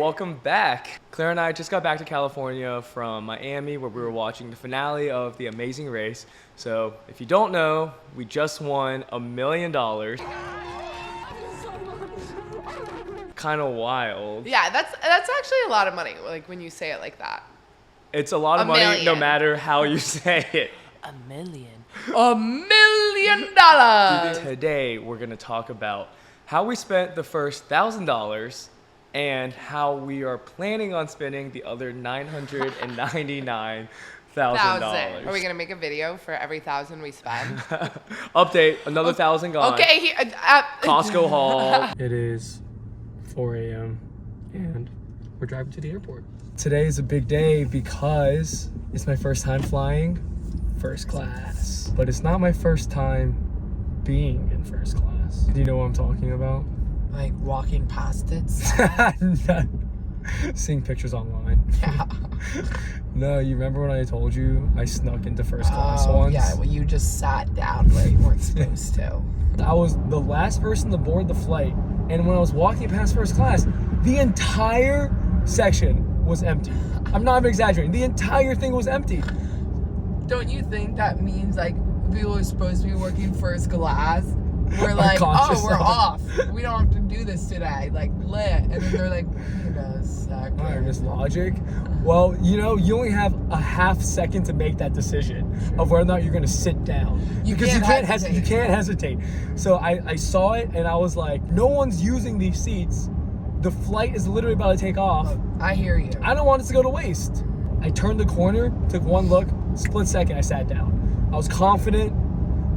welcome back. Claire and I just got back to California from Miami where we were watching the finale of The Amazing Race. So if you don't know, we just won $1 million. Kind of wild. Yeah, that's actually a lot of money, like when you say it like that. It's a lot of money no matter how you say it. $1 million. $1 million! Today we're going to talk about how we spent the first $1,000 and how we are planning on spending the other $999,000. Are we going to make a video for every 1,000 we spend? Update, another 1,000 gone. Okay. Costco haul. It is 4 a.m. and we're driving to the airport. Today is a big day because it's my first time flying first class. But it's not my first time being in first class. Do you know what I'm talking about? Like walking past it? Seeing pictures online. Yeah. No, you remember when I told you I snuck into first class once? Yeah, well, you just sat down where you weren't supposed to. I was the last person to board the flight, and when I was walking past first class, the entire section was empty. I'm not even exaggerating. The entire thing was empty. Don't you think that means like people are supposed to be working first class? We're like, oh, we're off. We don't have to do this today. Like, lit. And then they're like, wait a second. All right, Miss Logic. Well, you know, you only have a half second to make that decision of whether or not you're going to sit down. You can't hesitate. So I saw it, and I was like, no one's using these seats. The flight is literally about to take off. I hear you. I don't want it to go to waste. I turned the corner, took one look, split second, I sat down. I was confident.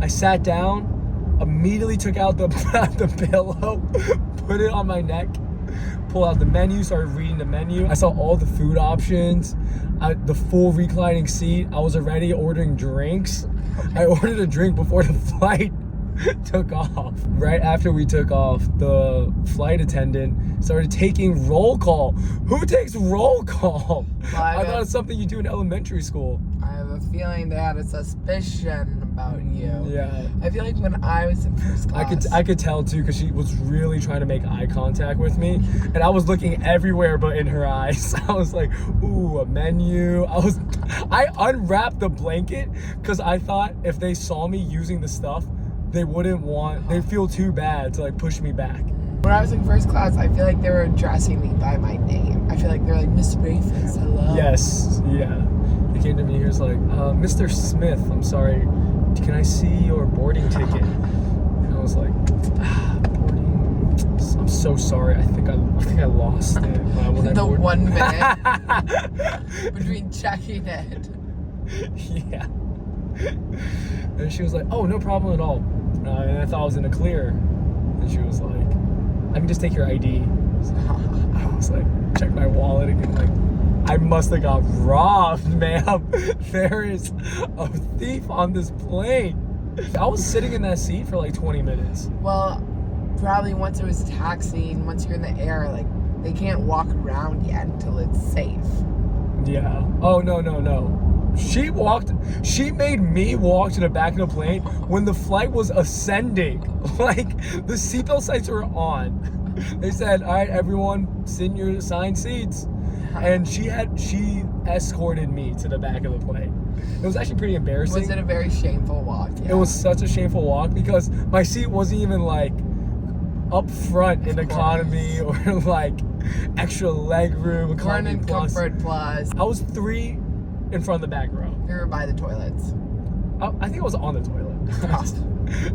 I sat down. Immediately took out the pillow, put it on my neck, pulled out the menu, started reading the menu. I saw all the food options, the full reclining seat. I was already ordering drinks. I ordered a drink before the flight took off. Right after we took off, the flight attendant started taking roll call. Who takes roll call? I thought it's something you do in elementary school. I have a feeling they had a suspicion about you. Yeah. I feel like when I was in first class, I could tell too, because she was really trying to make eye contact with me, and I was looking everywhere but in her eyes. I was like, ooh, a menu. I unwrapped the blanket because I thought if they saw me using the stuff, they'd feel too bad to like push me back. When I was in first class, I feel like they were addressing me by my name. I feel like they're like, Miss Rafis, hello. Yes, yeah. He came to me, he was like, Mr. Smith, I'm sorry, can I see your boarding ticket? And I was like, boarding, I'm so sorry, I think I lost it. The 1 minute between checking it. Yeah. And she was like, oh, no problem at all. And I thought I was in the clear. And she was like, I can just take your ID. I was like, check my wallet again. Like, I must have got robbed, ma'am. There is a thief on this plane. I was sitting in that seat for like 20 minutes. Well, probably once it was taxiing, once you're in the air, like, they can't walk around yet until it's safe. Yeah. Oh, no. She made me walk to the back of the plane when the flight was ascending. Like, the seatbelt sights were on. They said, all right, everyone, sit in your assigned seats. And she escorted me to the back of the plane. It was actually pretty embarrassing. Was it a very shameful walk? Yeah. It was such a shameful walk because my seat wasn't even like up front in economy or like extra leg room. Economy in comfort plus. I was 3 in front of the back row. You were by the toilets. I think I was on the toilet.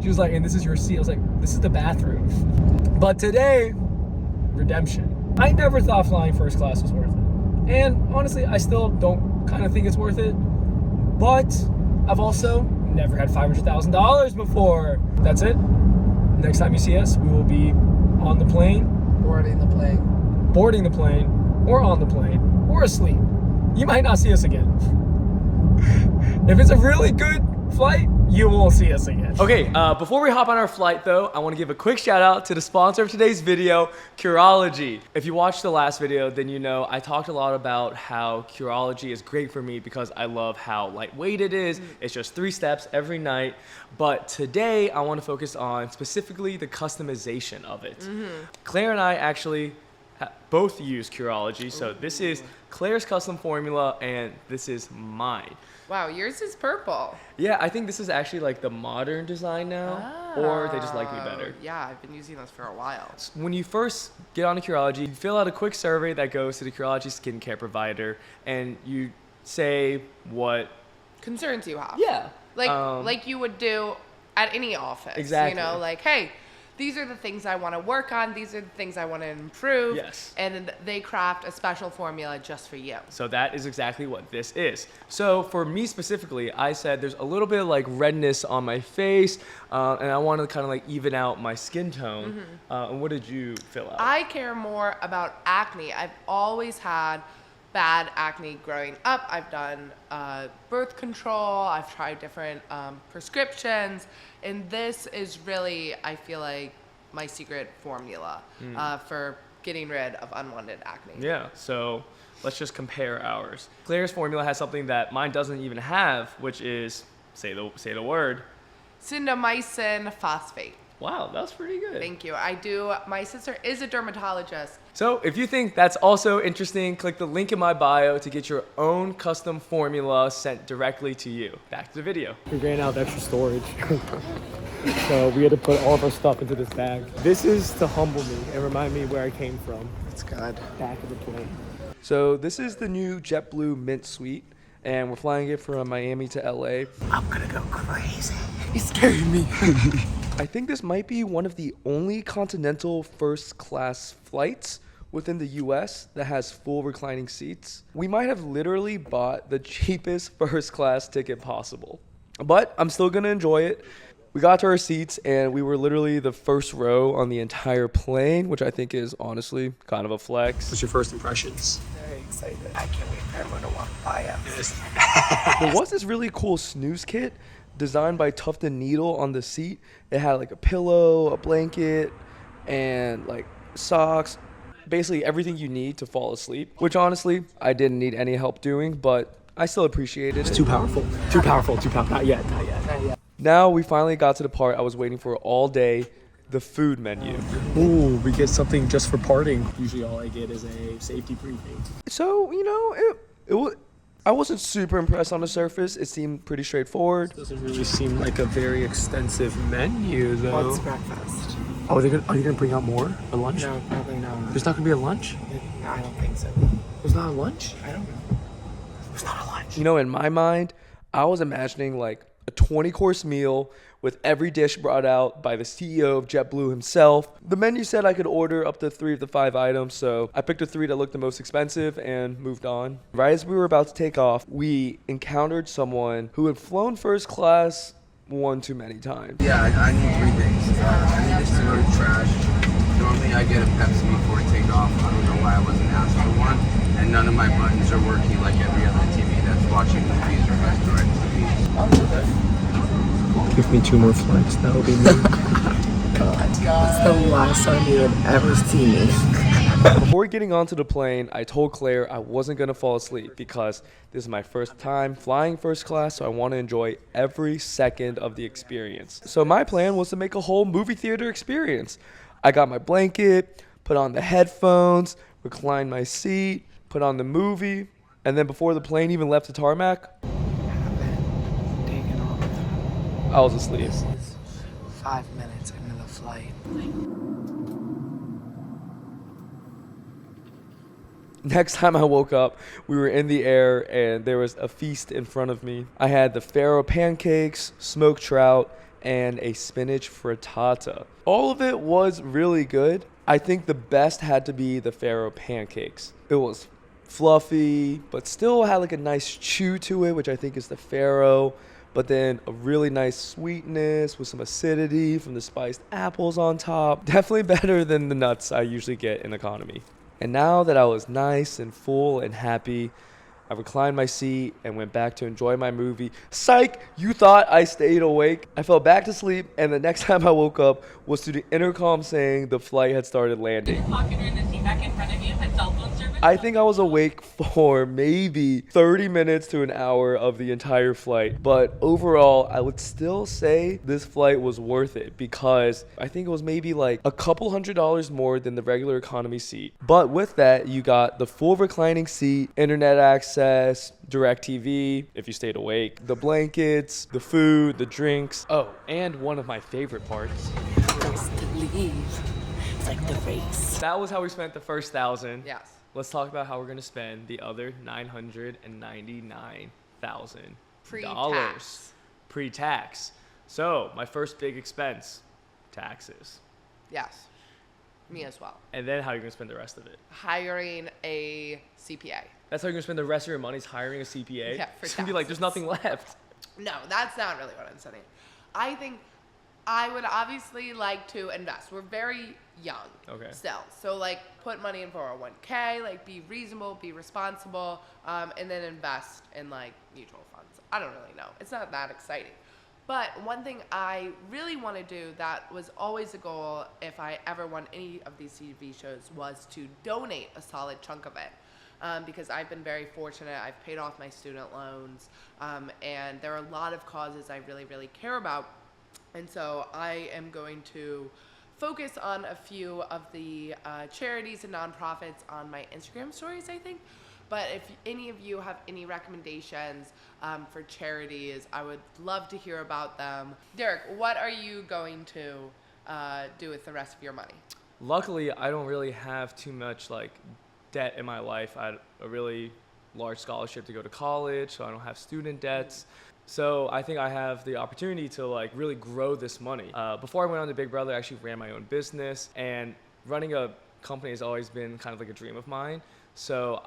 She was like, and this is your seat. I was like, this is the bathroom. But today, redemption. I never thought flying first class was worth it. And honestly, I still don't kind of think it's worth it. But I've also never had $500,000 before. That's it. Next time you see us, we will be on the plane. Boarding the plane, or on the plane, or asleep. You might not see us again. If it's a really good flight, you won't see us again. Okay, before we hop on our flight though, I want to give a quick shout out to the sponsor of today's video, Curology. If you watched the last video, then you know I talked a lot about how Curology is great for me because I love how lightweight it is. It's just 3 steps every night. But today I want to focus on specifically the customization of it. Claire and I actually both use Curology. So this is Claire's custom formula, and this is mine. Wow, yours is purple. Yeah, I think this is actually like the modern design now, or they just like me better. Yeah, I've been using this for a while. When you first get onto Curology, you fill out a quick survey that goes to the Curology skincare provider, and you say what concerns you have. Yeah. Like you would do at any office. Exactly. You know, like, hey, these are the things I want to work on. These are the things I want to improve. Yes. And they craft a special formula just for you. So that is exactly what this is. So for me specifically, I said there's a little bit of like redness on my face, and I want to kind of like even out my skin tone. And what did you fill out? I care more about acne. I've always had bad acne growing up. I've done birth control. I've tried different prescriptions. And this is really, I feel like, my secret formula for getting rid of unwanted acne. Yeah, so let's just compare ours. Claire's formula has something that mine doesn't even have, which is, say the word. Sindomycin phosphate. Wow, that's pretty good. Thank you. My sister is a dermatologist. So if you think that's also interesting, click the link in my bio to get your own custom formula sent directly to you. Back to the video. We ran out of extra storage. So we had to put all of our stuff into this bag. This is to humble me and remind me where I came from. That's good. Back of the plane. So this is the new JetBlue Mint suite, and we're flying it from Miami to LA. I'm gonna go crazy. You're scaring me. I think this might be one of the only continental first class flights within the US that has full reclining seats. We might have literally bought the cheapest first class ticket possible, but I'm still gonna enjoy it. We got to our seats and we were literally the first row on the entire plane, which I think is honestly kind of a flex. What's your first impressions? Very excited. I can't wait for everyone to walk by us. There was this really cool snooze kit designed by Tufted Needle on the seat. It had like a pillow, a blanket, and like socks. Basically everything you need to fall asleep, which honestly, I didn't need any help doing, but I still appreciated it. It's too powerful. Too powerful. Too powerful. Not yet. Not yet. Not yet. Now we finally got to the part I was waiting for all day, the food menu. Ooh, we get something just for parting. Usually all I get is a safety briefing. So, you know, it was, I wasn't super impressed on the surface. It seemed pretty straightforward. Doesn't really seem like a very extensive menu, though. What's breakfast? Oh, are you gonna bring out more? A lunch? No, probably not. There's not gonna be a lunch? No, I don't think so. There's not a lunch? I don't know. There's not a lunch. You know, in my mind, I was imagining like a 20-course meal with every dish brought out by the CEO of JetBlue himself. The menu said I could order up to 3 of the 5 items, so I picked the 3 that looked the most expensive and moved on. Right as we were about to take off, we encountered someone who had flown first class one too many times. Yeah, I need 3 things. I need this to go to trash. Normally I get a Pepsi before takeoff. I don't know why I wasn't asked for one. And none of my buttons are working like every other TV that's watching movies or has direct TVs. Give me 2 more flights. That'll be me. That's the last time you would ever see me. Before getting onto the plane, I told Claire I wasn't going to fall asleep because this is my first time flying first class, so I want to enjoy every second of the experience. So my plan was to make a whole movie theater experience. I got my blanket, put on the headphones, reclined my seat, put on the movie, and then before the plane even left the tarmac, I was asleep. This is 5 minutes into the flight. Next time I woke up, we were in the air and there was a feast in front of me. I had the farro pancakes, smoked trout, and a spinach frittata. All of it was really good. I think the best had to be the farro pancakes. It was fluffy, but still had like a nice chew to it, which I think is the farro. But then a really nice sweetness with some acidity from the spiced apples on top. Definitely better than the nuts I usually get in economy. And now that I was nice and full and happy, I reclined my seat and went back to enjoy my movie. Psych! You thought I stayed awake? I fell back to sleep, and the next time I woke up was to the intercom saying the flight had started landing. Lock in the seat back in front of you, had cell phone service. I think I was awake for maybe 30 minutes to an hour of the entire flight. But overall, I would still say this flight was worth it because I think it was maybe like a couple $100 more than the regular economy seat. But with that, you got the full reclining seat, internet access, DirecTV, if you stayed awake, the blankets, the food, the drinks. Oh, and one of my favorite parts. First to leave. It's like the race. That was how we spent the first 1,000. Yes. Let's talk about how we're gonna spend the other $999,000. Pre-tax. Pre-tax. So my first big expense, taxes. Yes. Me as well. And then how are you gonna spend the rest of it? Hiring a CPA. That's how you're gonna spend the rest of your money is hiring a CPA? Yeah, for It's gonna be like, there's nothing left. No, that's not really what I'm saying. I think I would obviously like to invest. We're very young still. So like put money in 401k, like be reasonable, be responsible, and then invest in like mutual funds. I don't really know. It's not that exciting. But one thing I really want to do that was always a goal if I ever won any of these TV shows was to donate a solid chunk of it. Because I've been very fortunate. I've paid off my student loans, and there are a lot of causes I really, really care about. And so I am going to focus on a few of the charities and nonprofits on my Instagram stories, I think. But if any of you have any recommendations for charities, I would love to hear about them. Derek, what are you going to do with the rest of your money? Luckily, I don't really have too much like debt in my life. I had a really large scholarship to go to college, so I don't have student debts. So I think I have the opportunity to like really grow this money. Before I went on to Big Brother, I actually ran my own business, and running a company has always been kind of like a dream of mine. So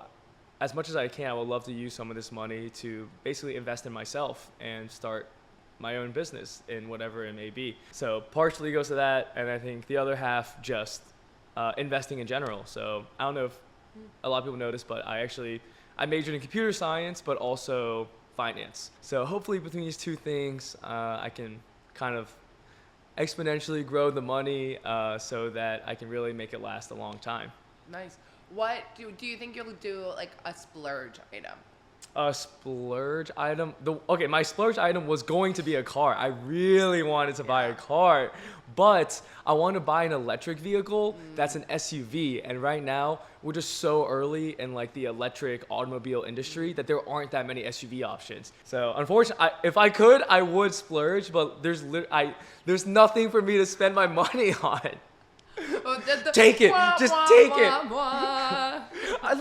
as much as I can, I would love to use some of this money to basically invest in myself and start my own business in whatever it may be. So partially goes to that, and I think the other half just investing in general. So I don't know if a lot of people notice, but I majored in computer science, but also finance. So hopefully between these two things, I can kind of exponentially grow the money so that I can really make it last a long time. Nice. What do you think you'll do like a splurge item? A splurge item? Okay, my splurge item was going to be a car. I really wanted to buy a car, but I want to buy an electric vehicle that's an SUV. And right now, we're just so early in like the electric automobile industry that there aren't that many SUV options. So unfortunately, if I could, I would splurge, but there's nothing for me to spend my money on. Take it. Just take it.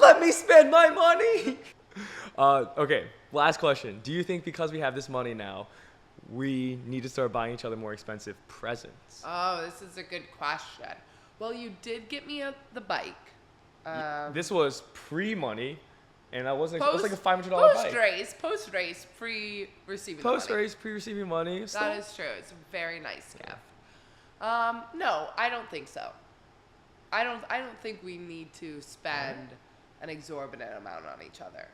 Let me spend my money. Okay, last question. Do you think because we have this money now, we need to start buying each other more expensive presents? Oh, this is a good question. Well, you did get me the bike. This was pre-money, and I wasn't. It was like a $500 bike. Post-race, pre-receiving. Post-race, pre-receiving money. That is true. It's a very nice gift. No, I don't think so. I don't think we need to spend an exorbitant amount on each other.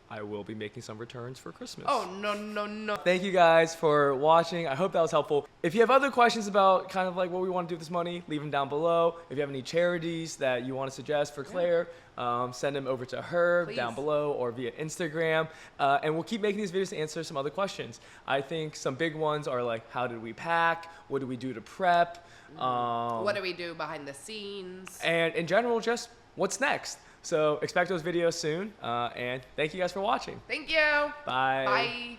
I will be making some returns for Christmas. Oh, no. Thank you guys for watching. I hope that was helpful. If you have other questions about kind of like what we want to do with this money, leave them down below. If you have any charities that you want to suggest for Claire, send them over to her down below or via Instagram. And we'll keep making these videos to answer some other questions. I think some big ones are like, how did we pack? What do we do to prep? What do we do behind the scenes? And in general, just what's next? So expect those videos soon. And thank you guys for watching. Thank you. Bye. Bye.